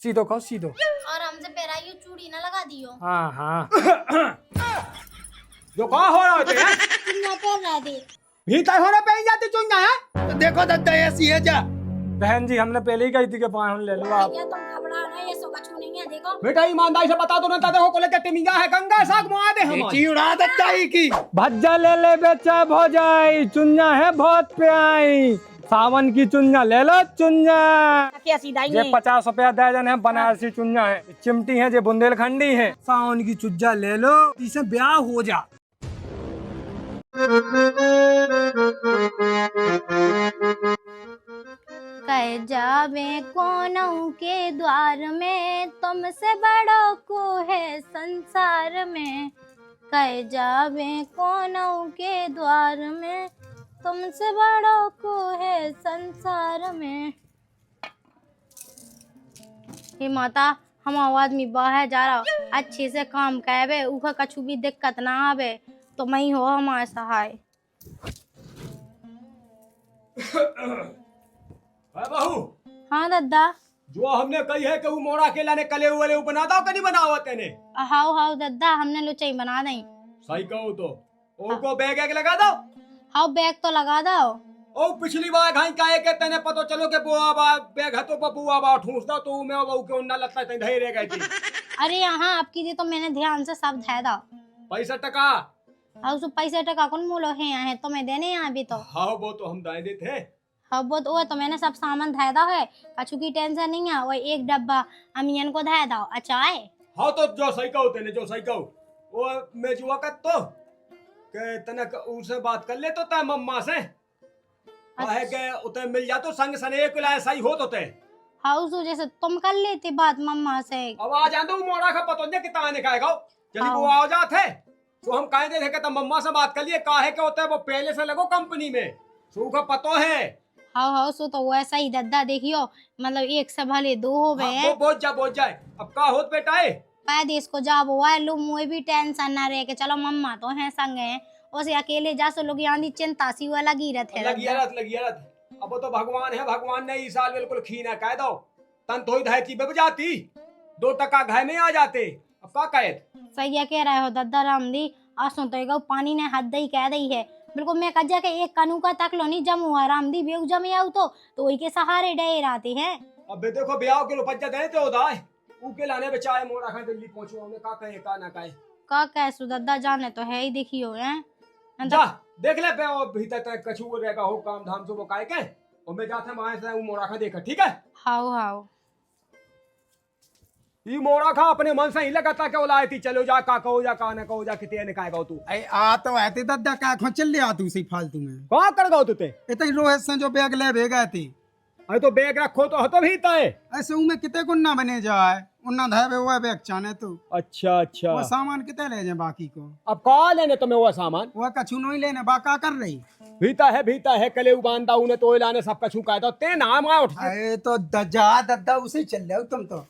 सीधो खाओ सीधो। और हमसे पैराई चूड़ी ना लगा दियो। हाँ हाँ। जो कहाँ हो रहा होते हैं चुन्ना पहन रहे थे। भीतर होने पे ही जाती चुन है। तो देखो दद्दा ऐसी है जा। बहन जी हमने पहले ही कही थी कि पान ले लो आप। भैया तुम घबराओ ना, ये सो कछु नहीं है। देखो बेटा ईमानदारी से बता दो ना दादा को लेकर टिमिंगा है गंगा साग मुआ दे हम बेची उड़ा दद्दा ही की। भज्जा ले ले बेचा भौजाई, चुन्ना है बहुत प्याई, सावन की चुन्ना ले लो चुन्ना। क्या सीधा ही ये है। 50 रुपया दर्जन है, बनारसी चुन्ना है, चिमटी है, ये बुंदेलखंडी है। सावन की चुज्जा ले लो, इसे ब्याह हो जा। कह जावे कोनों के द्वार में, तुमसे बड़ों को है संसार में। कह जावे कोनों के द्वार में, तुमसे बड़ों को है संसार में। हे माता, हम आदमी बाहर जा रहा अच्छे से काम करे, उका कछु भी दिक्कत ना आवे, तो मैं ही हो हमारे सहाय। बहू हाँ दादा। जो हमने कही है कि वो मोड़ा के लाने कले वाले बना दो कि नहीं बनाओ तेने। हाउ हाउ दादा, हमने लुचाई बना दें। सही कहो तो उनको बैग एक लगा दो। हाउ बैग तो लगा दो। ओ पिछली बार घाई काहे के तने पतो चलो के बुआ बा बैग हतो बबुआ बा ठूस दो तो मैं बहू के उन्ना लगता है धैर्य रह गई थी। अरे यहाँ आपकी दी तो मैंने ध्यान से सब धै दो। पैसा टका हाउ सो पैसे टका कौन मूलो है यहाँ है तो मैं देने यहाँ भी तो। हाँ वो तो हम दाए देते हैं। हाँ वो तो मैंने सब सामान धै दो है, कछु की टेंशन नहीं है। वो एक डब्बा अमियन को धै दो। अच्छा है। हाँ तो जो सही कहो तेने जो सही कहो वो मैं जुआ कर तो के तने उनसे बात कर ले तो तय मम्मा से कहे के उते मिल जा तो संग सने एक लाए सही हो तो ते। हाउ सो जैसे तुम कर लेती बात मम्मा से। अब आ जान दो मोड़ा का पतो नहीं कितना ने कहेगा जल्दी हाँ। वो आ जाते तो हम कहे थे कि मम्मा से बात कर लिए काहे के होते वो पहले से लगो कंपनी में सू का पतो है। हाउ हाउ सो तो वैसा ही दद्दा देखियो, मतलब एक से भले दो हो गए। वो बोझ जाए अब का होत बेटा है देश को जा वो है लो, मुझे भी टेंशन ना रहे कि चलो मम्मा तो हैं संग हैं, उसे अकेले जा सो लोग यहाँ चिंता सी वो लगी रहते लगी रत अब वो तो भगवान है, भगवान ने इस साल बिल्कुल खीना कह दो तन थोड़ी धैती बब जाती 2 टका घाय में आ जाते अब का कहे। सही है कह रहे हो दद्दा रामदी, आसो तो पानी ने हद ही कह दी है बिल्कुल। मैं कह के एक कानू का तक लो नहीं जम हुआ रामदी बेग जमे आऊ तो वही के सहारे डे आते हैं। अब देखो ब्याह के रुपया दे तो दाए उके लाने बेचारे मोड़ा खा दिल्ली पहुंचो हमने का कहे का ना कहे का कैसु दद्दा जाने तो है ही देखियो हैं। जा देख ले पे और भीतर तक कछु रहेगा हो काम धाम से वो काहे के और मैं जाते वहां से वो मोड़ा खा देखा ठीक है। हाउ हाउ ये मोड़ा खा अपने मन से ही लगाता के ओलाए थी चलो जा का कहो जा का ना कहो जा किते ने काहेगा तू अरे आ तो आते दद्दा का खो चल लिया तू सी फालतू में कहां कर गओ तू ते इतनी रोहित से जो बैग ले भेगा थी। अरे तो बैग रखो तो हतो भी तय ऐसे उमे किते गुन्ना बने जाए उन्ना धावे हुआ बैग चाने तो अच्छा अच्छा वो सामान किते ले जाए बाकी को अब कहा लेने तुम्हें वो सामान वो कछु नहीं लेने बाका कर रही भीता है कले उबानदा उन्हें तो लाने सब कछु कह दो ते नाम आ उठ अरे तो दज्जा दद्दा उसे चल रहे हो तुम तो।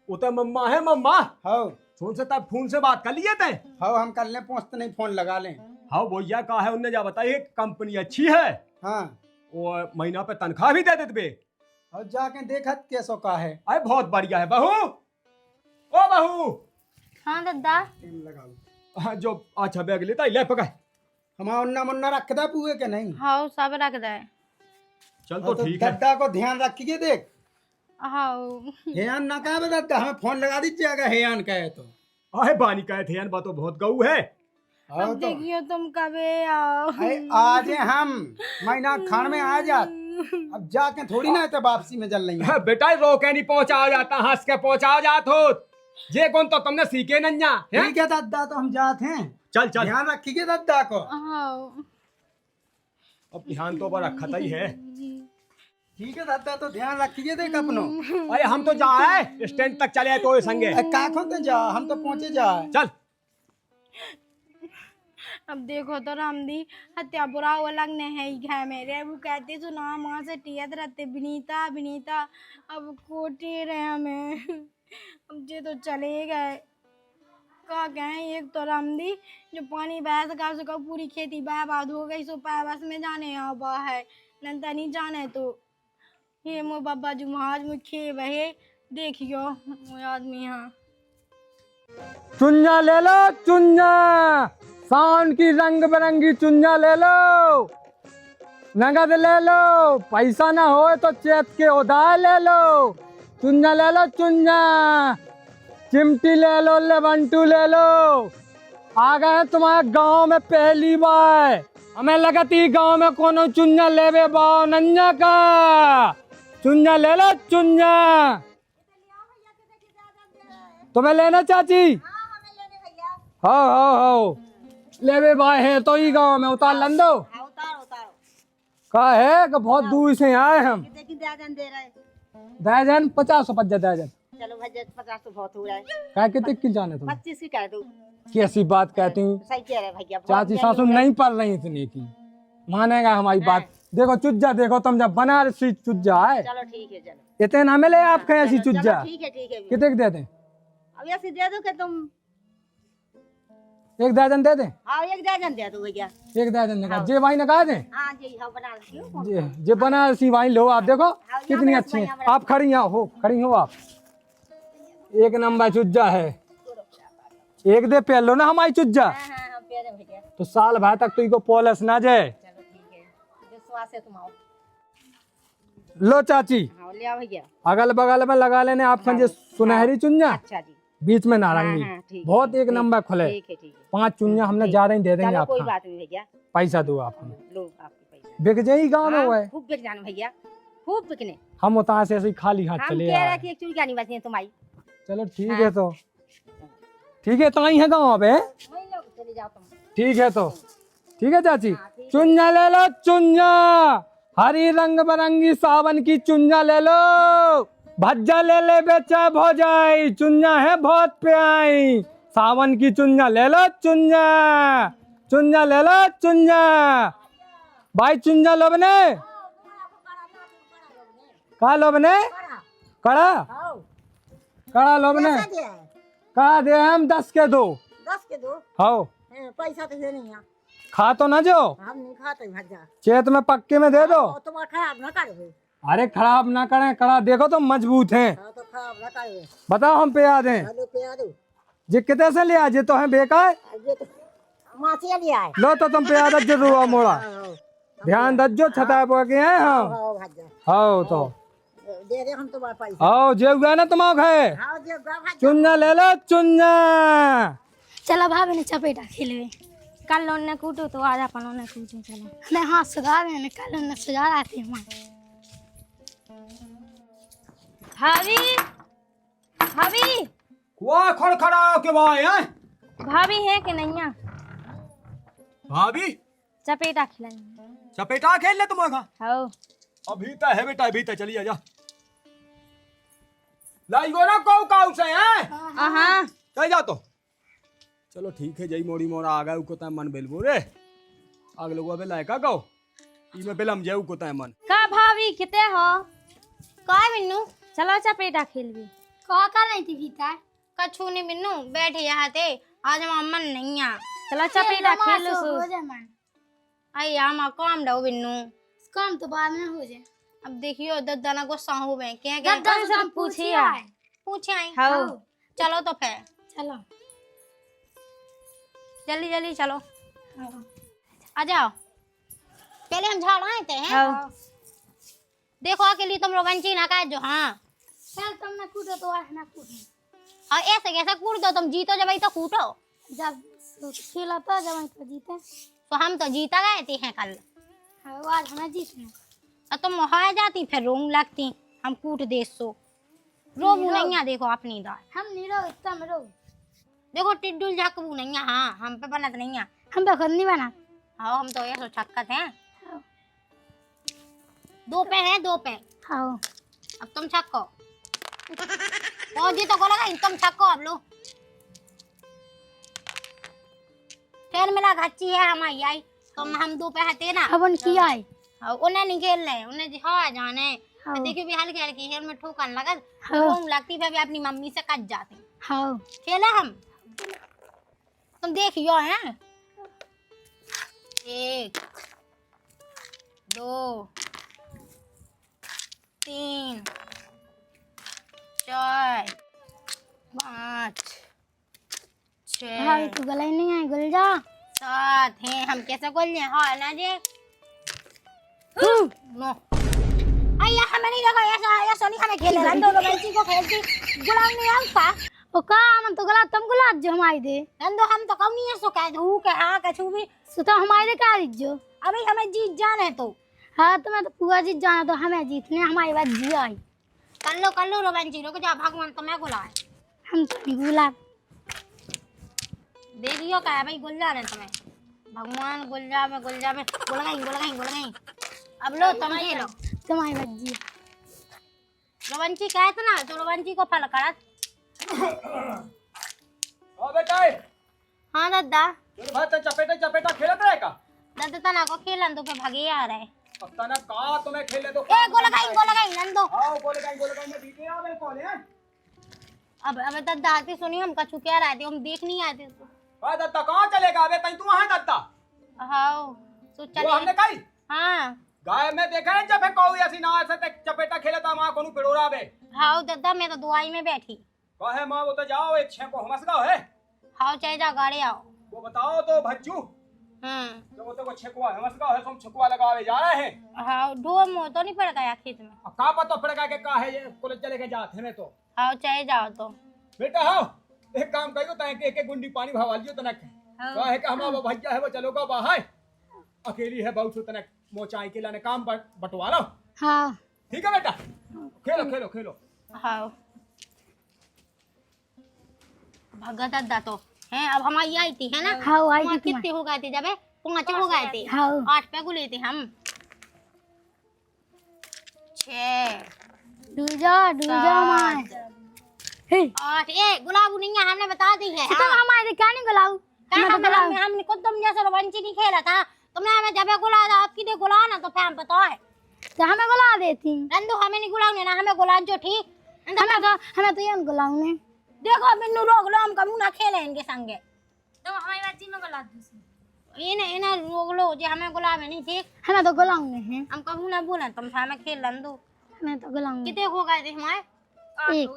उते मम्मा है मम्मा हाँ फोन से तब फोन से बात कर लिए थे। हाँ हम कर ले पहुंचते नहीं फोन लगा लें। हाँ भैया कहा है उनने जा बताइए कंपनी अच्छी है हाँ और महीना पे तनख्वाह भी दे देते बे और जाके देखत कैसो का है। अरे बहुत बढ़िया है बहू ओ बहू हाँ दद्दा लगा लो हाँ, जो अच्छा बैग लेता ही ले पकड़ हमारा उन्ना मुन्ना रखदा पुए के नहीं। हाउ सब रख दे। चल तो तो ठीक है। दद्दा को ध्यान रखिए देख हाउ हेयान ना कहे दद्दा हमें फोन लगा दीजिए अगर हेयान कहे तो। अरे बानी कहे थे यार बात तो बहुत गऊ है। हाँ अब तो देखियो तुम कबे आओ। अरे आज हम महीना खान में आ जात अब जाके थोड़ी ना तो वापसी में जल रही है। बेटा रोके नहीं पहुंचा जाता हंस के पहुंचा जात हो जे कौन तो तुमने सीखे नन्या है। ठीक है दद्दा तो हम जाते हैं। चल चल ध्यान रखिए दद्दा को। हाउ अब ध्यान तो पर रखता ही है। ठीक है दद्दा तो ध्यान रखिए देख अपनो। अरे हम तो जाए स्टैंड तक चले तो ये संगे का खोते जा हम तो पहुंचे जाए। चल अब देखो तो रामदी हत्या बुरा वो लगने है ही घर मेरे। वो कहते सुना माँ से टियत रहते विनीता विनीता, अब कोटे रहे हमें। अब जे तो चले गए का कहें। एक तो रामदी जो पानी बह सका उसका पूरी खेती बर्बाद हो गई, सो बस में जाने आबा है नंदा नहीं जाने तो ये मो बाबा जो महाज में खे बहे देखियो वो आदमी यहाँ चुन्ना ले लो चुन्ना, सावन की रंग बिरंगी चुन्ना ले लो, नगद ले लो, पैसा ना हो तो चेत के उधार ले लो। चुन्ना ले लो चुन्ना, चिमटी ले लो, लेवंटू ले लो। आ गए हैं तुम्हारे गांव में पहली बार, हमें लगती गांव में कोनो चुन्ना लेवे बाओ नन्या का। चुन्ना ले लो चुन्ना, तुम्हें लेना चाची? हो लेवे बाय है तो ही गांव में उतार लन दो। का है कि बहुत दूर से आए हम। दर्जन 50 दर्जन। चलो भाई 50 तो बहुत हो रहा है। क्या कितने की जाने तुम? 25 की कह दो। कैसी बात कहती हूँ? सही कह रहे भैया। चाची सासू नहीं पढ़ रही इतनी की, मानेगा हमारी बात। देखो चुज्जा देखो, तुम जब बनारसी चुज्जा है। चलो ठीक है चलो। इतने ना मिले आपके ऐसी चुज्जा। ठीक है कितने दे दें? अब ऐसे दे दो कि तुम। 1 दर्जन दे दें? हाँ 1 दर्जन दे दो भैया। 1 दर्जन निकाल जे भाई निकाल दें। हाँ जी हाँ बना लो। जे बनारसी वाइन लो आप, देखो कितनी अच्छी है। आप खड़ी हो आप। 1 नंबर चुज्जा है। एक दे पे लो ना हमारी चुज्जा, हाँ प्यारे भैया। तो साल भर तक तो इको पॉलिश ना जाए। चलो ठीक है, विश्वास है तुम आओ। लो चाची, हाँ ले आओ भैया। अगल बगल में लगा लेने आपका जो सुनहरी चुन्या, अच्छा जी। बीच में नारंगी, हाँ, ठीक है, बहुत 1 नंबर खुले। ठीक है 5 चुन्या हमने ज्यादा ही दे देंगे चलो कोई आपका। बात नहीं भैया। पैसा दो आप हमें, लो आपके पैसा। बिक जाए गाँव में। हुआ है खूब बिक जाना भैया, खूब बिकने। हम उतार से ऐसे ही खाली हाथ हम चले कह रहे आए। कि एक चुड़िया नहीं बचनी है तुम्हारी। चलो ठीक है, तो ठीक है, तो आई है गाँव पे। वही लोग चले जाओ तुम। ठीक है तो ठीक है चाची। चुन्या ले लो चुन्या, हरी रंग बिरंगी सावन की चुन्या ले लो। भज्जा ले ले बेचा भौजाई, चुन्या है बहुत प्याई। सावन की चुन्या ले लो चुन्या, चुन्या ले लो चुन्या। भाई चुन्या लो बने, का लो बने? कड़ा कड़ा लो बने। कड़ा दे हम 10 के दो। 10 के दो। हाँ पैसा तो दे नहीं है। खा तो ना जो, हम नहीं खाते भज्जा। चेत में पक्के में दे दो। तुम खराब ना करो। अरे खराब ना करें, कड़ा देखो तो मजबूत हैं। तो खराब ना करो। बताओ हम पे आ दें। हेलो पे आ दो। जे कितने से लिया? जे तो है बेकार। ये तो माछिया लिया है। लो तो तुम पे आदत जरूर मोड़ा, ध्यान दज्जो छता के हैं हम। हाँ भज्जा हाँ तो दे दे हम तुम्हारा पैसा। आओ जे हुआ ना तुम्हारा है। हाँ जे भज्जा। चुन्ना ले लो चुन्ना। चलो भाभी ने चपेटा खेलवे। कल उन्हें कूटो तो आज अपन उन्हें कूटो। चलो नहीं हाँ सुधार है, कल उन्हें सुधार आती है। भाभी भाभी वाह खड़खड़ा के भाई हैं। भाभी है कि नहीं है? भाभी चपेटा खिलाएंगे। चपेटा खेल ले तुम्हारा। हाँ अभी तो है बेटा, अभी तो चली जा। लाई गो ना काऊ से हैं। हाँ चल जा तो। चलो ठीक है, जई मोड़ी मोड़ा आ गए को ता मन बेलबो रे। आग लोगो अबे लायका गाओ ई में बेलम जेऊ को ता मन। का भाभी किते हो? का बिन्नू चलो चपेटा खेलवी। का कर रही थी भीतर? कछु नहीं बिन्नू, बैठे यहाँ थे। आज हमारा मन नहीं है। चलो चपेटा खेल लो सो। आई यार काम डो बिन्नू। काम तो बाद में हो जाए। अब देखियो दद्दाना को साहू में क्या क्या पूछे आई। हाँ चलो तो फिर चलो जल्दी जल्दी चलो। आ जाओ, पहले हम झाड़ आए थे हैं। देखो अकेली तुम लोग ना का जो। हाँ चल तुमने कूदो तो ना कूदो। और ऐसे कैसे कूद दो? तुम जीतो जब तो कूटो। जब खेला था जब तो जीते, तो हम तो जीता गए थे हैं कल। आज हमें जीतने और तुम हार जाती फिर रोंग लगती। हम कूट दे सो रोबू नहीं है। देखो अपनी दाल हम नहीं रो तुम रो। देखो टिड्डुल झकबू नहीं है। हाँ हम पे बनत नहीं है। हम पे खुद नहीं बना। हाँ हम तो ये छक्कत हैं। 2 पे हैं 2 पे। हाँ अब तुम छक्को। और जी तो को लगा तुम छक्को अब लो। खेल मिला घच्ची है हमारी आई। तुम हम 2 पे हते ना। अब उनकी आई। हाँ उन्हें नहीं खेल रहे, उन्हें दिखा जाने। देखियो भी हल्के हल्के खेल में ठोकन लगा रोंग लगती फिर भी अपनी मम्मी से कट जाते। हाँ खेला हम। तुम देखियो हैं 1 2 3 4 5 भाई 6 तू गलाई नहीं है गुल जा 7 हैं। हम कैसे बोल रहे हैं? हाँ ना जी नो अय्या हमें नहीं लगा ऐसा ऐसा नहीं हमें खेले रन दो बच्ची को खेलती गुलाम नहीं आऊंगा ओ का मन तो गला तुम गुला जो हमारी दे रन दो हम तो कम नहीं है सो कह दू के हाँ कछु भी सो तो हमारे दे का जो अभी हमें जीत जाना है तो हाँ तुम्हें तो पूरा जीत जाना तो हमें जीतने हमारी बात जी आई कर लो रोबन जी रुक जा भगवान तुम्हें बुलाए हम तो गुलाब देखियो क्या है भाई गुलजार है तुम्हें भगवान गुलजार में गुल गई अब लो तुम खेलो तुम्हारी बात जी रोबंची क्या है ना तो रोबंची को फल करा ओ बेटा हाँ दादा तेरे भाई तो चपेटा खेलत रहे का दादा तना को खेलन तो पे भागे आ रहे अब तना का तुम्हें खेले तो ए गोल गई नंदो आओ गोल गई में बीते आ मेरे कौन है अब दादा आती सुनी हम कछु कह रहे थे हम देख नहीं आए थे तो हां दत्ता कहां चलेगा अबे तई तू वहां दत्ता हाँ सो वो हमने चले कही हाँ गाय में देखा है जब कोई ऐसी ना ऐसे चपेटा खेले तो मां कोनु पिड़ोरा बे हाँ दादा मैं तो दुआई में बैठी कहे मां वो तो जाओ एक छे को हमस गाओ है हाँ चाहे जा गाड़ी आओ वो बताओ तो भज्जू तो वो तो को छेकुआ हमस गाओ है तुम छेकुआ लगावे जा रहे हैं हाँ ढो मो तो नहीं पड़ गया खेत में अब का पता पड़ेगा कि का है ये कॉलेज चले के जाते हैं तो हाँ चाहे जाओ तो बेटा हाँ एक काम करियो ताकि एक एक गुंडी पानी भरवा लियो तनक का है कि हमारा भैया है वो चलोगा बाहर अकेली है बहुत तनक मोचाई के लाने काम बंटवा लो हाँ ठीक है बेटा खेलो हाँ भगत दादा तो है अब हमारी आई थी है ना हाँ आई वहाँ थी कितने हो गए थे जब 5 हो गए थे हाँ 8 पे गुले थे हम 6 डूल जा मार हे 8 ए गुलाब नहीं है हमने बता दी है तुम हमारे दे क्या नहीं गुलाऊ हमने खुद तुम जैसा रोमांची नहीं खेला था तुमने हमें जब गुला था आपकी दे गुला ना तो फिर हम पता है तो हमें गुला देती नंदू हमें नहीं गुलाऊ ना हमें गुलान जो ठीक हमें तो ये गुलाऊ ने देखो बिन्नू रोक लो हम कभी ना खेले इनके संगे तो हमारी बात में गला इन्हें रोक लो जो हमें गुलाब नहीं ठीक हमें तो गुलाऊ ने हैं हम कभी ना बोला तुम हमें खेल नंदू हमें तो गुलाऊ कितने हो गए थे हमारे 8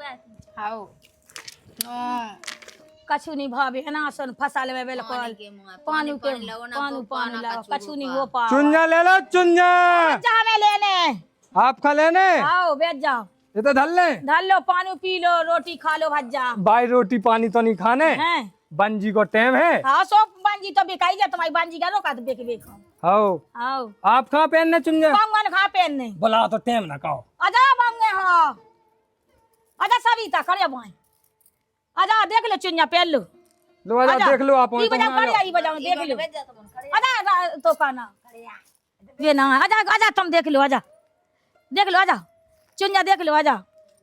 हाँ कछु नहीं भाभी है ना सन फसल में बिल्कुल पानी लाओ कछु नहीं हो पा चुन्जा ले लो चुन्जा जा हमें लेने आपका लेने आओ बैठ जाओ ये तो धल ले धर लो पानी पी लो रोटी खा लो भज्जा भाई रोटी पानी तो नहीं खाने हैं बंजी को टाइम है हाँ सो बांजी तो बिकाई जा तुम्हारी बांजी का रोका तो बेके बेको आओ आओ आप कहाँ पहनने चुन्जा बांगन खा पहनने बुला तो टाइम ना कहो आजा बांगे हाँ आजा सविता करे भाई आजा देख लो चुन्या पहन लो लो आजा देख लो आप ई बजाओ कर ई बजाओ देख लो आजा तो काना ये ना आजा आजा तुम देख लो आजा चुन्या देख लो आजा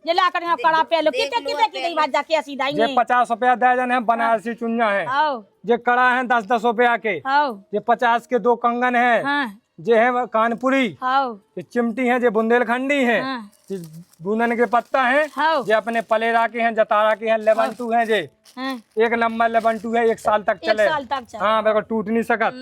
ये ला कर कड़ा पे लो कितने की भाजा कैसी ये दाएंगे 50 रुपया दर्जन है बनारसी चुन्या है आओ ये कड़ा है 10-10 रुपया के आओ ये 50 के 2 कंगन है हाँ ये है कानपुरी आओ ये चिमटी है ये बुंदेलखंडी है हाँ ये बूंदन के पत्ता है आओ ये अपने पलेरा के हैं जतारा के हैं लेबंटू है ये हाँ 1 नंबर लेबंटू है 1 साल तक 1 चले साल तक चल हाँ मेरे को टूट नहीं सकत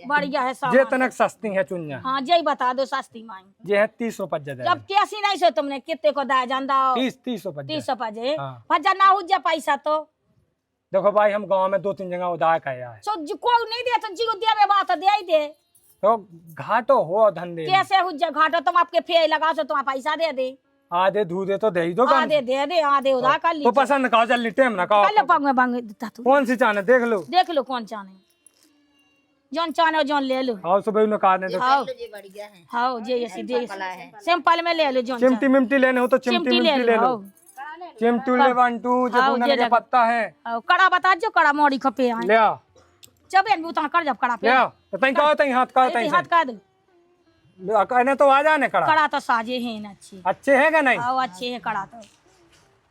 बढ़िया है ये सामान तनक सस्ती है चुन्या हाँ जय बता दो सस्ती मांग ये है 30 रुपये जब ज्यादा कैसी नहीं सो तुमने कितने को दाया जानदा 30 रुपये 30 पजे हाँ। भज्जा ना हो जा पैसा तो देखो भाई हम गांव में 2-3 जगह उदार किया है सो को नहीं दे तो जी को दिया में बात दे ही दे तो घाटो हो धंधे में। कैसे हो जा घाटा तुम आपके फे लगा सो तुम पैसा दे दे आधे धूधे तो दे ही दो कम। आधे दे आधे उधार कर ली तो पसंद कहो जल्दी टाइम ना कर लो कहो पांगे देता तू कौन सी चाने देख लो कौन चाने जौन चाने जौन ले लो आओ सुबह उन्हें काटने दो आओ आओ जे ऐसी दे सिंपल में ले लो जौन चिमटी मिमटी लेने हो तो चिमटी मिमटी ले लो आओ चिमटू लेवंटू जो आओ, बूंदन दे के दे। पत्ता है आओ कड़ा बता जो कड़ा मोड़ी खपे आए ले आओ जब इन बूता कर जब कड़ा पे ले आओ तो तई कहो तई हाथ का तई हाथ का दो कहने तो आ जाने कड़ा कड़ा तो साजे हैं ना अच्छी अच्छे है क्या नहीं आओ अच्छे है कड़ा तो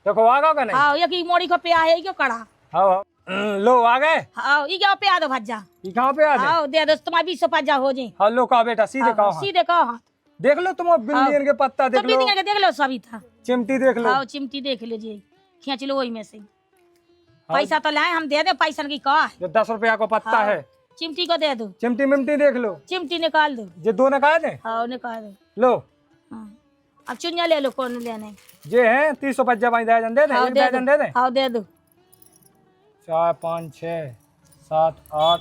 देखो आ गए का नहीं आओ ये की मोड़ी खपे आए क्यों कड़ा आओ लो आ गए आओ ये क्या पे आ दो भज्जा ये कहाँ पे आ गए आओ दे दो तुम्हारा 20 पज्जा हो जाए हेलो का बेटा सीधे कहो हाथ। सीधे कहो हाथ देख लो तुम बिल्लियन के पत्ता तो देख लो बीती के देख लो सभी था चिमटी देख लो आओ चिमटी देख लो जी खींच लो वही में से पैसा तो लाए हम दे दे पैसा की कहा जो 10 रुपया को पत्ता है चिमटी को दे दो चिमटी मिमटी देख लो चिमटी निकाल दो ये 2 निकाल दे आओ निकाल दो लो हाँ। अब चुनिया ले लो, कौन लेने? ये है 350 भाई दर्जन दे दे, हाँ एक दे दर्जन दे दे। दो, हाँ दे दो। 4 5 6 7 8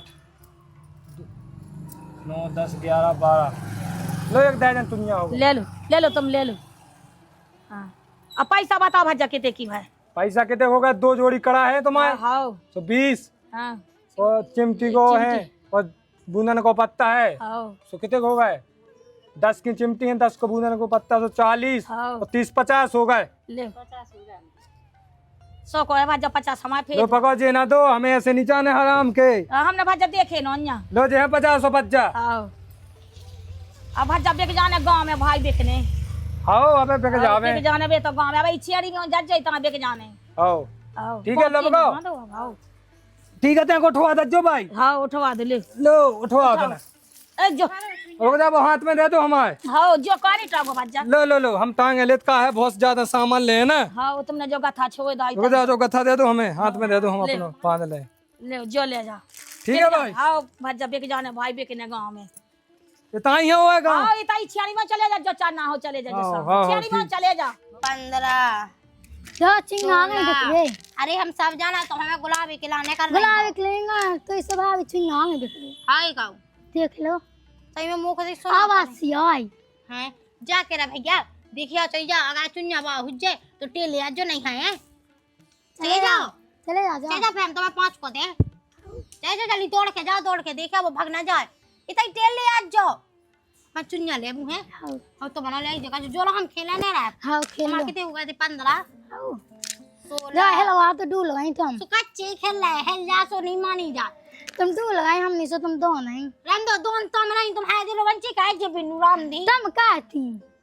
9 10 11 12 लो एक दर्जन चुनिया हो गया। ले लो तुम ले लो। हाँ अब पैसा बताओ भज्जा कितने की भाई? पैसा कितने हो गए? 2 जोड़ी कड़ा है तुम्हारे हाँ तो 20, हाँ और चिमटी को है और बूंदन को पत्ता है हाँ तो कितने हो गए? 10 की चिमटी है, 10 को बूंदन को पत्ता तो 40 हाँ। और 30 50 हो गए। ले 100 को है भज्जा, 50 हमारे लो फेर। पको जी ना दो, हमें ऐसे नहीं जाने हराम के। हमने भज्जा देखे ना अन्या। लो जे है 50 और 50। हाँ अब भज्जा बेच जाने गांव में भाई बेचने। आओ अबे बेच जावे। बेच जाने बे तो गांव में, अब छेड़ी में जज जाई ता बेच जाने। आओ आओ ठीक है, लो पको। आओ ठीक है ते को उठवा दो भाई। हाँ उठवा दे ले। लो उठवा दो ना। ए जो रुक जा, वो हाथ में दे दो हमारे। हाँ जो कानी टागो भज्जा। लो हम टांगे लेत का है, बहुत ज्यादा सामान ले ना। हाँ वो तुमने जो गथा छोड़ दाई। रुक जा, जो गथा दे दो हमें, हाथ में दे दो, हम ले। अपना बांध ले। ले जो ले जा। ठीक है भाई, हाँ भज्जा बेच जाने भाई बेचने गांव में। इतना ही होएगा। हाँ इतना ही छेड़ी में चले जा, जो चार ना हो चले जा। हाँ, जो हाँ, छेड़ी में ठीक। चले जा। 15। जो चिंगा नहीं दिख रहे। अरे हम सब जाना तो हमें गुलाबी खिलाने का गुलाब लेंगे तो इस भाभी चिंगा नहीं दिख रहे। हाय गाँव देख लो सही में मुंह को देख आवाज सी आई हैं जा के रे भैया देखिया चल जा, अगर चुन्या बा हो जाए तो टेले आज जो नहीं है। चले जाओ चले जा चले जा, फिर तुम्हें 5 को दे। चले जा जल्दी, दौड़ के जाओ, दौड़ के देखा वो भाग ना जाए। इतना टेले आज जाओ। मैं चुन्या ले मुँह है और तो बना ले आई जगह जो हम खेला नहीं रहा। हाँ खेल हमारे लो कितने हुए थे? 15 जा 16। हेलवा तो डूल गई तुम। तो कच्चे खेल रहे हैं, जा सो नहीं मानी जा। तुम डूल गई, हम नहीं सो तुम दो नहीं। रंदो दोन तो नहीं, तुम है दिलो बंची का जे बिनु राम दी। तुम कहती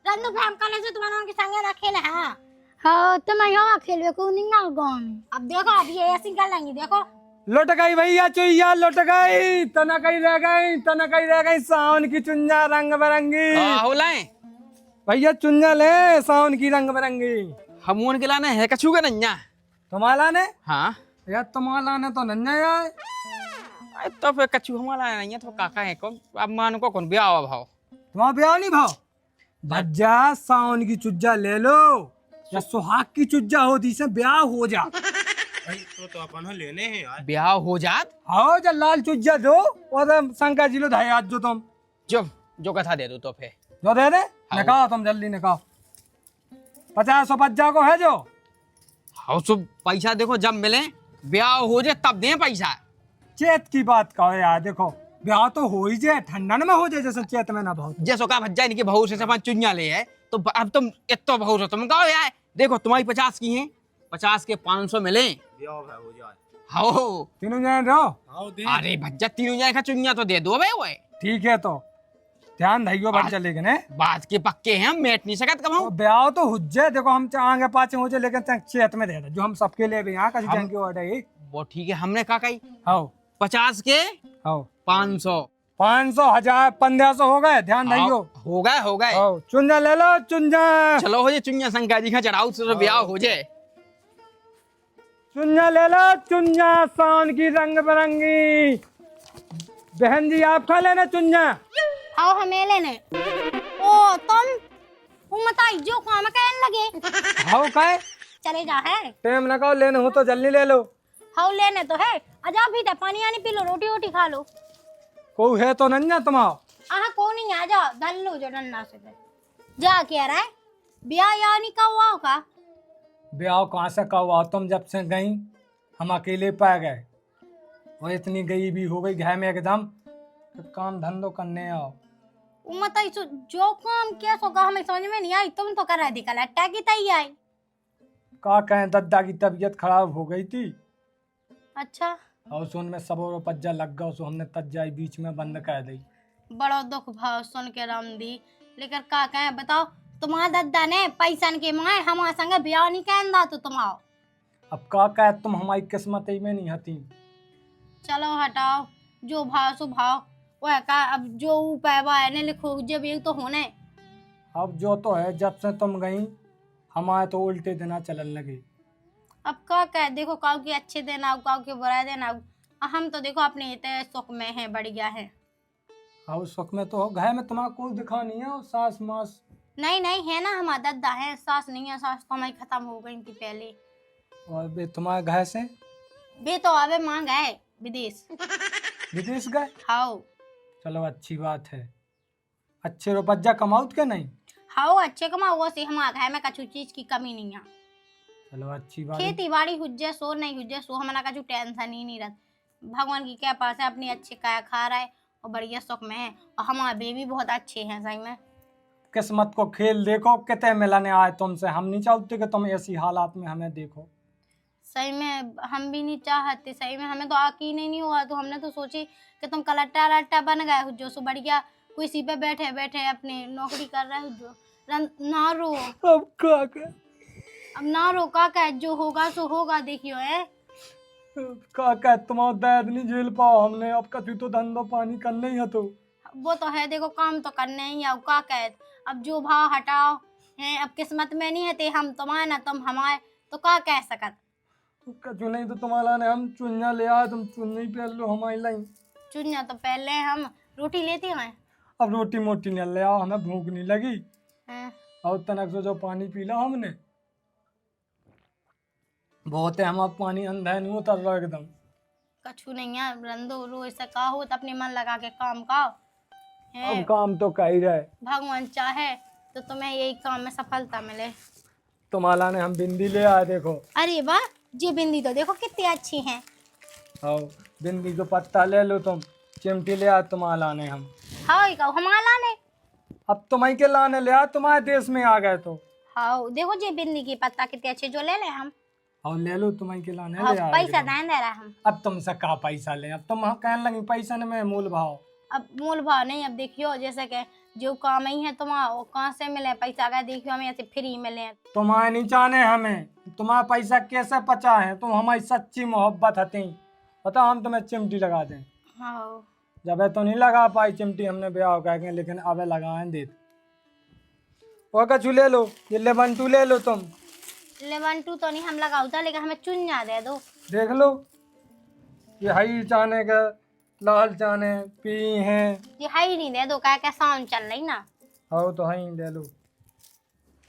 रंदो फैम कले से तुम्हारा उनके संगे ना खेले हैं। हाँ तुम यहाँ खेलवे को नहीं ना गाँव में। अब देखो अब ये ऐसी कर लेंगी, देखो लुट गई भैया चुईया, लुट गई। तना कहीं रह गई, तना कहीं रह गई। सावन की चुन्या रंग बिरंगी। हो लाए भैया चुन्या ले सावन की रंग बिरंगी। हमून के लाने है कछू का नन्या। तुम्हारा ने हाँ यार, तुम्हारा ने तो नन्या यार। अरे तो फिर कछू हमारा नहीं है तो काका है को अब मान को कौन ब्याह भाव। तुम्हारा ब्याह नहीं भाव? भज्जा सावन की चुज्जा ले लो या सुहाग की चुज्जा होती से ब्याह हो जा। तो अपन लेने हैं यार। ब्याह हो जात आओ जा लाल चुज्जा दो और शंकर जी लो धाई आज जो तुम जो कथा दे दो तो फिर जो दे दे निकालो, तुम जल्दी निकालो। 50 और 50 को है जो। हाँ सो पैसा देखो जब मिले ब्याह हो जाए तब दे पैसा। चेत की बात कहो यार, देखो ब्याह तो हो ही जाए, ठंडन में हो जाए, जैसे चेत में ना बहुत। जैसो का भज्जा इनकी बहू से अपन चुनिया ले है तो अब तुम इतना बहू से तुम कहो यार देखो तुम्हारी 50 की है, 50 के 500 मिले। हो जाए। हाँ तीनों जने रहो। अरे भज्जा तीनों जाए का चुनिया तो दे दो भाई। वो ठीक है तो ध्यान धइयो बच्चा, लेकिन है बात के पक्के हैं, हम बैठ नहीं सकत कब तो ब्याह तो हो जाए। देखो हम आगे पाछे हो जाए, लेकिन चेत में दे दे जो हम सबके लिए भी यहाँ कसी जन की ऑर्डर है। वो ठीक है। हमने कहा कही हाँ 50 के हाँ 500 500 1000 1500 हो गए, ध्यान धइयो। हो गए। हाँ चुंजा ले लो चुंजा। चलो हो जाए चुनिया शंकर जी का चढ़ाओ तो ब्याह हो जाए। चुन्या ले लो चुन्या सावन की रंग बिरंगी। बहन जी आप खा लेना चुन्या। आओ हमें लेने। ओ तुम वो मताई जो काम कहने लगे। हाउ काय चले जा है टाइम लगाओ, लेने हो तो जल्दी ले लो। हाउ लेने तो है, आजा भी दे, पानी आनी पी लो, रोटी वोटी खा लो। कोई है तो नन्या तुम्हारा? आहा को नहीं, आ जाओ दल लो जो डंडा से जा। क्या रहा है ब्याह यानी का हुआ होगा? ब्याह कहाँ से का हुआ? तुम जब से गई हम अकेले पा गए और इतनी गरीबी हो गई घर में एकदम। तो काम धंधो करने आओ। वो मताई जो काम क्या सोगा हमें समझ में नहीं आई, तुम तो कर रहे थे कल अट्टा की तई आई। का कहें, दद्दा की तबीयत खराब हो गई थी अच्छा और सुन में सब और पज्जा लग गया, सो हमने तज्जा बीच में बंद कर दी। बड़ा दुख भाव सुन के राम दी, लेकर का कहें बताओ। तुम्हारा दद्दा ने पैसन के माए हमारे संगे ब्याह नहीं कहना तो तुम आओ। अब का कहे, तुम हमारी किस्मत ही में नहीं हती। चलो हटाओ, जो भाव सो भाव वह का। अब जो पैवा है ने लिखो जब ये तो होने। अब जो तो है, जब से तुम गई हमारे तो उल्टे दिना चलन लगे। अब का कह, देखो काऊ के अच्छे दिन आओ, काऊ के बुरा दिन आओ। हम तो देखो अपने इतने सुख में है, बढ़िया है। और सुख में तो हो, घर में तुम्हारा कोई दिखा नहीं है। और सास मास नहीं नहीं है ना, हमारा दादा है, सास नहीं है, सास तो हमारी खत्म हो गई थी पहले। और बे तुम्हारे घर से बे तो अबे मांग गए विदेश। विदेश गए? हाओ चलो अच्छी बात है। अच्छे रुपया कमाओ क्या नहीं? हाओ अच्छे कमाओ से हमारे घर में कछु चीज की कमी नहीं है। चलो अच्छी बात है। खेती बाड़ी हुज्जे सो नहीं हुज्जे सो, हमारा कछु टेंशन ही नहीं रहता। भगवान की क्या पास है, अपनी अच्छे काया खा रहा है और बढ़िया सुख में है, और हमारे बेबी बहुत अच्छे हैं सही में। किस्मत को खेल देखो, कितने मिलने आए तुमसे। हम नहीं चाहते कि तुम ऐसी हालात में हमें देखो। सही में हम भी नहीं चाहते, सही में हमें तो यकीन ही नहीं हुआ, तो हमने तो सोची कि तुम कलट्टा बन गए हुज्जो सो बढ़िया कुर्सी पे बैठे बैठे अपनी नौकरी कर रहे हुज्जो। ना रो अब क्या कर? अब ना रो का जो होगा सो होगा, देखियो है क्या तुम्हारा दर्द नहीं झेल पाओ हमने। अब कभी तो धंधा पानी करना ही है तो वो तो है, देखो काम तो करने ही है। का कह अब जो भाव हटाओ है, अब किस्मत में नहीं है ते हम तुम्हारे ना तुम हमारे, तो क्या कह सकत। कछु नहीं तो तुम्हारा ने हम चुन्ना ले आए, तुम चुन्नी ही पहन लो हमारी लाई। चुनिया तो पहले हम रोटी लेते हैं। अब रोटी मोटी नहीं ले आओ, हमें भूख नहीं लगी। हैं? और तनक से जो पानी पी ला हमने बहुत है। हम अब पानी अंधा नहीं उतर रहा एकदम। कछु नहीं है, रंदो रो ऐसा का हो तो अपने मन लगा के काम का है। अब काम तो कर ही रहे। भगवान चाहे तो तुम्हें यही काम में सफलता मिले। तुम्हारा ने हम बिंदी ले आए देखो। अरे वाह, ये बिंदी तो देखो कितनी अच्छी है। आओ बिंदी को पत्ता ले लो तुम। चिमटी ले आए तुम्हारा ने हम। हाँ हमारा लाने। अब तुम्हारी के लाने ले आए, तुम्हारे देश में आ गए तो। हाँ देखो ये बिंदी की पत्ता कितने अच्छे, जो ले ले हम। और ले लो तुम्हारी के लाने हाँ, ले आए पैसा एकदम। नहीं दे रहा हम। अब तुमसे का पैसा ले? अब तुम कहने लगी पैसा ने में मूल भाव। अब मूल भाव नहीं, अब देखियो जैसे कि जो काम ही है तुम्हारा वो कहाँ से मिले पैसा का, देखियो हमें ऐसे फ्री मिले। तुम्हारे नहीं जाने हमें तुम्हारा पैसा कैसे पचा है। तुम हमारी सच्ची मोहब्बत हती, पता हम तुम्हें चिमटी लगा दें। हाँ जब तो नहीं लगा पाई चिमटी हमने ब्याह कह के, लेकिन अब लगाए दे। वो कछु ले लो, ये लेमन टू ले लो तुम। लेमन टू तो नहीं हम लगाऊता, लेकिन हमें चुन्ना दे दो। देख लो ये हरी चाने का लाल चाने पी हैं। ये हाई नहीं दे दो, क्या साउंड चल रही ना। हो तो हई दे लो।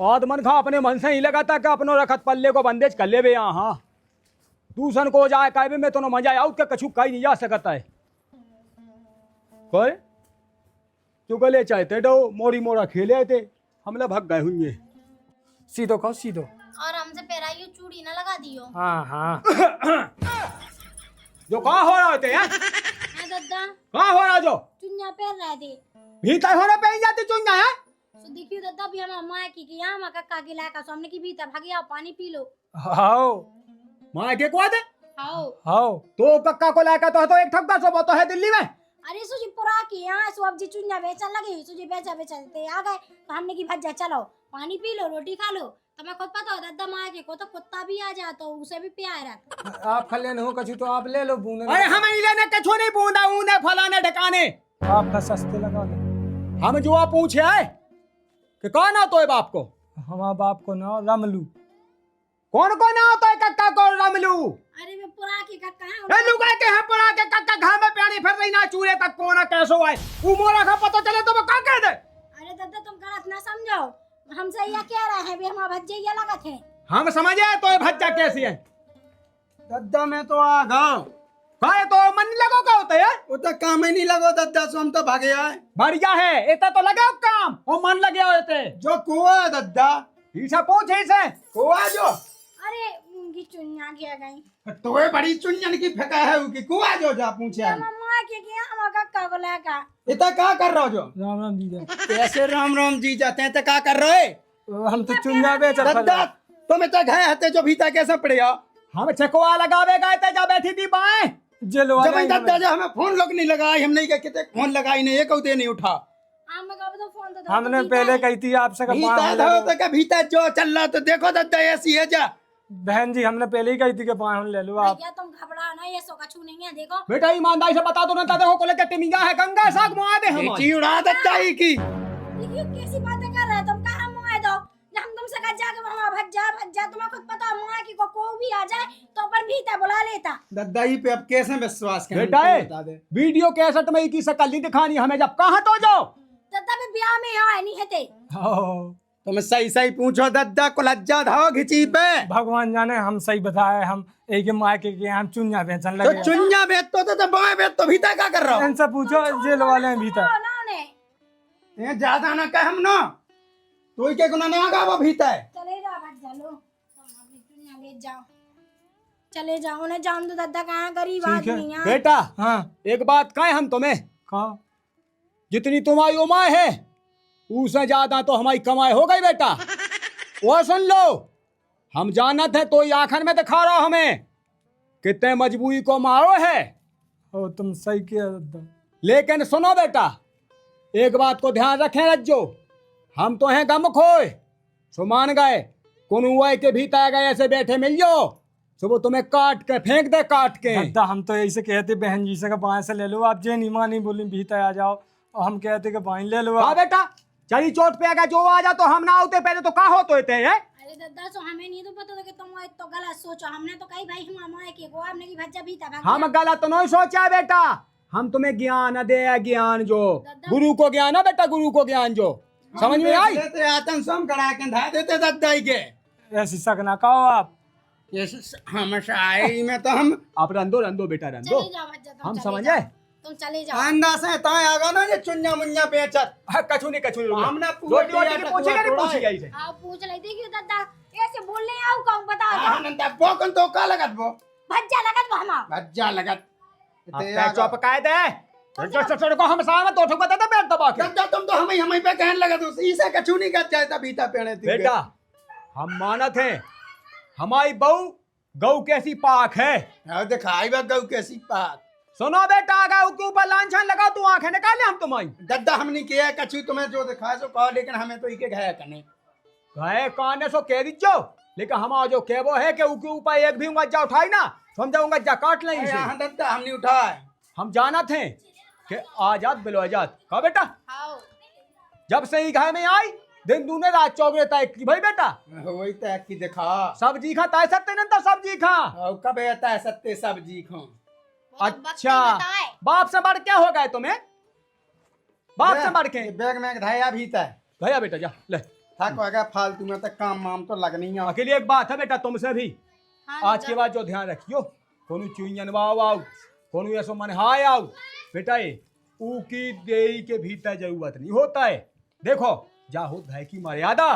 आदमन खा अपने मन से ही लगाता कि अपनो रखत पल्ले को बंदेज कर ले बे यहाँ। दूसरन को जाए कहबे में तो न मजा आउट के कछु कहीं नहीं जा सकता है। कोई चुगले चाहते डो मोरी मोरा खेले थे, हमले भग गए हुए। सीधो कहो सीधो। और हमसे पैराइयो चूड़ी ना लगा दियो। हाँ हाँ जो कहाँ हो रहे थे हैं? दादा कहाँ हो रहा जो चुन्ना पहन रहे थे। भीतर होने पे ही जाती चुन है। सो देखियो दादा भी हम माँ की यहाँ माँ कक्का की लाका सामने की भीतर भाग आओ पानी पी लो। हाओ माँ के को दे आओ हाओ तो कक्का को लाकर तो एक ठग सो वो तो है दिल्ली में। अरे सुजी पुरा की यहाँ सो अब जी चुन्ना बेचन लगे, सुजी बेचा देते आ गए तो हमने की भज्जा चलो पानी पी लो रोटी खा लो। तुम्हें खुद पता हो दादा माँ के को तो कुत्ता भी आ जाता तो उसे भी प्यार है। आप खलेन हो कछु तो आप ले लो बूंदे। अरे हम ही लेने कछु नहीं बूंदा ऊंदे फलाने ढकाने। आपका सस्ते लगा लो। हम जो पूछे है कि कौन आता है बाप को? हमारे बाप को ना रमलू। कौन कौन आता है कक्का को रमलू? अरे वे पुरा की कक्का है। ए लुगा के है पड़ा के कक्का घर में प्यानी फिर रही ना चूरे तक कोना कैसो आए वो मोरा का पता चले तो वो का कह दे। अरे दादा तुम गलत ना समझो, हमसे यह कह रहे हैं भी हम भज्जे ये लगा थे। हम समझे तो ये भज्जा कैसी है। दद्दा में तो आ गाओ काहे तो मन नहीं लगो का होता है। वो तो काम ही नहीं लगो दद्दा सो हम तो भागे आए। बढ़िया है इतना तो लगे काम और मन लगे होते जो कुआ है दद्दा इसे पूछ इसे कुआ जो अरे उनकी चुनिया गया गई तो ये बड़ी चुनियन की फेंका है कि कुआ जो जा पूछे मम्मा के गया हम कक्का को लेका। इतना क्या कर रहे हो जो? राम राम जी कैसे राम राम जी जाते हैं तो क्या कर रहे हम तो चुन्ना बेच दद्दा तुम इतना गए हते जो भीतर कैसे पड़े हो? हम चकवा लगावे गए थे जब बैठी थी बाएं जेलो जब दद्दा जो हमें फोन लोग नहीं लगाई हम नहीं कहते फोन लगाई नहीं एक उदे नहीं उठा। तो फोन तो हमने पहले कही थी आपसे भीतर था तो क्या भीतर जो चल रहा तो देखो दद्दा ऐसी है जा। बहन जी हमने पहले ही कही थी कि पान ले लो आप। क्या तुम घबरा ना, ये सो कछु नहीं है। देखो बेटा ईमानदारी से बता दो ना दादा को लेकर टिमिंगा है गंगा साग मुआ दे हम चिड़ा दद्दा ही की देखिए कैसी बातें कर रहे हो तुम। कहां मुआ दो जब हम तुमसे कह जाके वहां भज्जा तुम्हें खुद पता मुआ की को भी आ जाए तो पर भीतर बुला लेता। दद्दा ही पे अब कैसे विश्वास करें? बेटा वीडियो कैसेट में की शकल नहीं दिखानी हमें जब कहां तो जाओ दद्दा में ब्याह में यहाँ नहीं है ते ओ, तुम सही सही पूछो दद्दा को लज्जा धाओ घिची पे। भगवान जाने हम सही बताए, हम एक मायके के हम चुन्या बेचन तो लगे। चुन्या बेच तो बाएं बेच तो भीतर क्या कर रहा हो? इनसे पूछो जेल वाले हैं भीतर। ये ज्यादा ना कह हम ना, तो ही के गुना ना आगा वो भीतर। चले जाओ भाग चलो, तुम अपनी चुन्या ले जाओ, चले जाओ, उन्हें जान दो दद्दा कहाँ गरीब ठीक है। आदमी यहाँ। बेटा हाँ एक बात कहें हम तुम्हें, कहा जितनी तुम्हारी उम्र है उससे ज्यादा तो हमारी कमाई हो गई बेटा। वो सुन लो, हम जानत है तो ये आखिर में दिखा रहा हमें कितने मजबूरी को मारो है। ओ तुम सही किया दद्दा। लेकिन सुनो बेटा, एक बात को ध्यान रखें रज्जो, हम तो हैं गम खोए सुमान गए कुनुए के भीतर गए ऐसे बैठे मिल जाओ, सुबह तुम्हें काट के फेंक दे काट के। दद्दा हम तो ऐसे कहते बहन जी से कि बाएं से ले लो, आप जे नहीं मानी बोली भीतर आ जाओ, और हम कहते कि बाएं ले लो हाँ आप। बेटा, चली चोट पे आगा जो आ जा तो हम ना होते पहले तो का होते थे है? अरे दद्दा सो हमें नहीं तो पता था कि तुम तो गलत सोचो, हमने तो कही भाई हम मामा के को आपने की भज्जा भी था। हम गलत तो नहीं सोचा बेटा, हम तुम्हें ज्ञान दे, ज्ञान जो गुरु को ज्ञान है बेटा, गुरु को ज्ञान जो समझ में आई। देते आतन सम करा के धा देते दद्दाई के। ऐसी शक ना कहो आप। ये हम शायरी में तो हम आप रंदो रंदो बेटा रंदो, चले जाओ भज्जा, तुम हम चले समझे। जाओ, तुम चले जाओ। अंडा से ताए आगा ना ये चुन्या मुन्या बेचत। कछु नहीं कछु नहीं, हमने पूरा रोटी वोटी की पूछेगा नहीं पूछेगा इसे। आप पूछ ले देखियो दद्दा ऐसे बोलने आओ कौन बता दो आनंद वो कौन तो का लगत वो भज्जा लगत वो हमा भज्जा लगत। आप चुप काहे दे, जो ससुर को हम सामने तो ठोक बता बैठ दबा के। दद्दा तुम तो हमें पे कहने लगा तो इसे कछु नहीं कर जाता बीता पेड़े थी बेटा हम मानत हैं हमारी बहू गौ कैसी पाक है। और दिखाई बा गौ कैसी पाक। सुनो बेटा, गौ के ऊपर लांछन लगा तू आंखें निकाले हम तुम्हारी। दद्दा हमने किया कछु तुम्हें जो दिखा सो कहो, लेकिन हमें तो इके घाया करने गए काने सो कह दीजो, लेकिन हमारा जो कहवो है कि उसके ऊपर एक भी गज्जा उठाई ना समझाऊंगा जा काट लें इसे। यहाँ दद्दा हमने उठाए। हम जाना थे कि आजाद बिलो आजाद कहा बेटा, आओ जब से ही घर में आई दिन दूने रात चौगरे तय की भाई बेटा। वही तो की दिखा सब्जी खा तय सकते नहीं तो सब्जी खा। और कब आता है सत्ते सब्जी खो। अच्छा बाप से बढ़ क्या हो गए तुम्हें, बाप से बढ़ के। बैग में धाया भी था भैया बेटा जा ले। थक होगा फालतू में तो काम वाम तो लगनी है। अकेली एक बात है बेटा तुमसे भी, आज के बाद जो ध्यान रखियो, कोनो चुईयन आओ कोनो ऐसो मन हाय आओ बेटा, ये ऊ की देई के भीतर जरूरत नहीं होता है। देखो जा हो है की मर्यादा।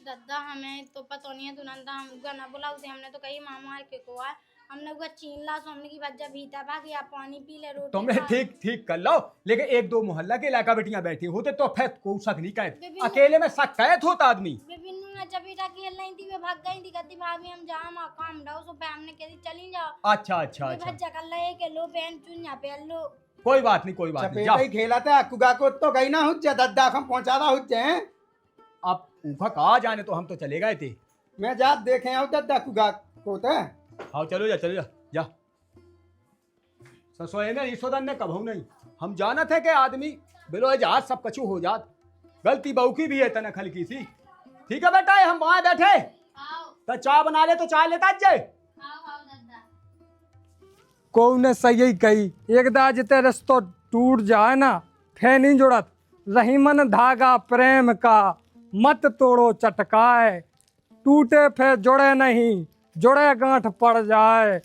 दद्दा हमें तो पता नहीं है तुनंदा हम उगा ना बुलाऊ थे, हमने तो कही मामा के को है, हमने उगा चीन ला सो हमने की भज्जा भीता भागी आप पानी पी ले रोटी तुमने खा। ठीक कर लो, लेकिन एक दो मोहल्ला के इलाका बेटियां बैठी होते तो फिर को शक नहीं कहे, अकेले में शक कैद होता आदमी। बिन्नू ने जब बेटा खेल रही थी वे भाग गई थी, कहती भाभी हम जा मां काम डाउ सो पे हमने कही चली जाओ। अच्छा अच्छा वे अच्छा भज्जा कर ले के लो पहन चुन्या पहन लो। कोई बात नहीं कोई बात नहीं, चपेटा ही खेला था कुगा को तो गई ना हुज्जे दद्दा हम पहुंचादा हुज्जे। अब ऊखा कहा जाने तो हम तो चले गए थे। मैं जात देखे आऊं दद्दा कुगा को तो। हाँ चलो जा जा ससुए ने ईश्वरन ने कभू नहीं, हम जाना थे कि आदमी बिलो जहाज सब कछु हो जात, गलती बहू की भी है तनक हल्की सी। ठीक है बेटा हम वहां बैठे तो चाय बना ले तो चाय लेता जाए। को ने सही कही, एक दाज ते रस्तो टूट जाए ना फे नहीं जुड़त, रही मन धागा प्रेम का मत तोड़ो चटकाए, टूटे फे जुड़े नहीं जुड़े गांठ पड़ जाए,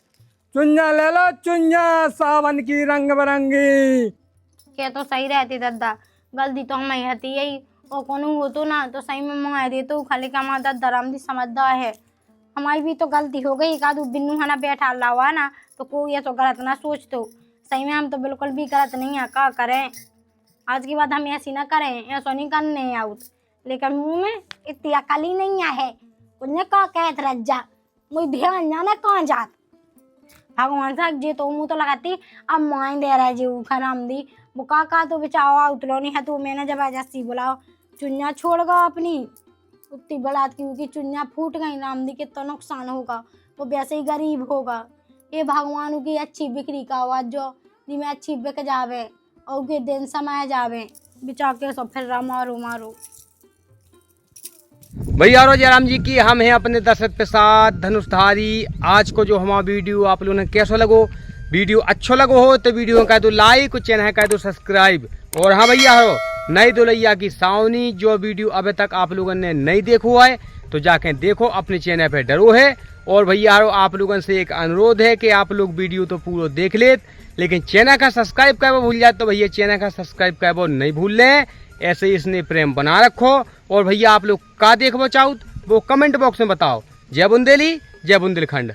चुन्या ले लो चुन्या सावन की रंग बिरंगी। के तो सही रहती दद्दा, गलती तो हमारी हती यही और कोनो हो तो ना तो सही में मंगा दे तो खाली का हमारा दद्दा राम दी समझदार है, हमारी भी तो गलती हो गई। एक आधू बिन्नू है ना बैठा अल्लाह हुआ ना तो कोई ऐसा गलत ना सोच तो, सही में हम तो बिल्कुल भी गलत नहीं है, क्या करें आज के बाद हम ऐसी ना करें, ऐसा नहीं करने आउट, लेकिन मुँह में इतनी अकल ही नहीं है, उन्हें कहा कहत रज्जा मुझे ध्यान जाना कहाँ जात भगवान साहब जी तो मुँह तो लगाती अब माइन दे रहा है जी खराम दी वो का तो बेचावा उतलो नहीं है तो मैंने जबरदस्ती बुलाओ चुन्या छोड़ गया अपनी उतनी बलात की चुन्या फूट गई राम दी कितना नुकसान होगा, वो वैसे ही गरीब होगा। ये भगवान की अच्छी बिक्री का आवाज जो जी में अच्छी बिक जावे और के दिन समय जावे बिचा के सब फिर मारो मारो। भैया रो जयराम जी की हम हैं अपने दशरथ प्रसाद धनुषधारी। आज को जो हमारा वीडियो आप लोगों ने कैसा लगो, वीडियो अच्छा लगो हो तो वीडियो का दो लाइक, चैनल का दो सब्सक्राइब, और हाँ भैया हो नई दुल्हैया की सावनी जो वीडियो अभी तक आप लोगों ने नहीं देखो है तो जाके देखो, अपने चैनल पे डरो है। और भैया आप लोगों से एक अनुरोध है कि आप लोग वीडियो तो पूरा देख ले, लेकिन चैनल का सब्सक्राइब कर भूल जाए तो भैया चैनल का सब्सक्राइब कर वो नहीं भूल लें। ऐसे ही इसने प्रेम बना रखो। और भैया आप लोग का देखो चाहो वो कमेंट बॉक्स में बताओ। जय बुंदेली, जय बुंदेलखंड।